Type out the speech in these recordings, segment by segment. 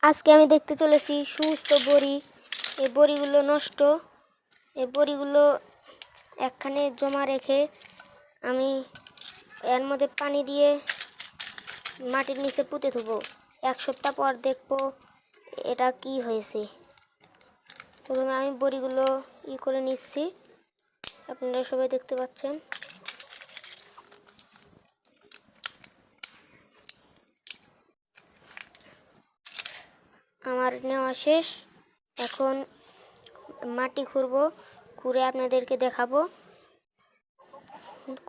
আজকে আমি দেখতে চলেছি সুস্থ বড়ি। এই বড়িগুলো নষ্ট, এই বড়িগুলো একখানে জমা রেখে আমি এর মধ্যে পানি দিয়ে মাটির নিচে পুঁতে দেবো। 1 সপ্তাহ পর দেখবো এটা কি হয়েছে। প্রথমে আমি বড়িগুলো করে নিচ্ছি, আপনারা সবাই দেখতে পাচ্ছেন। আমার নেওয়া শেষ। এখন মাটি খুঁড়বো, খুঁড়ে আপনাদেরকে দেখাবো,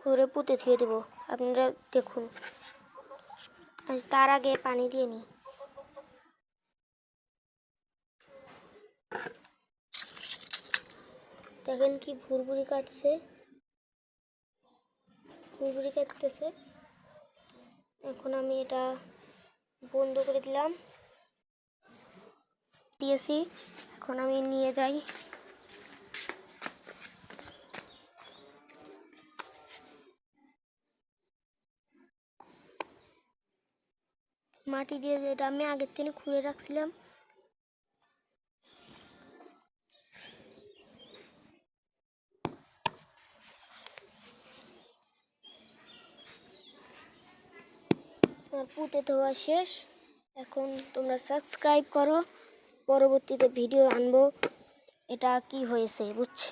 খুঁড়ে পুঁতে ধুয়ে দেবো। আপনারা দেখুন। তার আগে পানি দিয়ে নিই। দেখেন কি ভুরভুরি কাটছে, ভুরভুরি কাটতেছে। এখন আমি এটা বন্ধ করে দিয়েছি। এখন আমি নিয়ে যাই। মাটি দিয়ে যেটা আমি আগের থেকে খুঁড়ে রাখছিলাম, পুঁতে ধোয়া শেষ। এখন তোমরা সাবস্ক্রাইব করো, পরবর্তীতে ভিডিও আনবো এটা কি হয়েছে বুঝছি।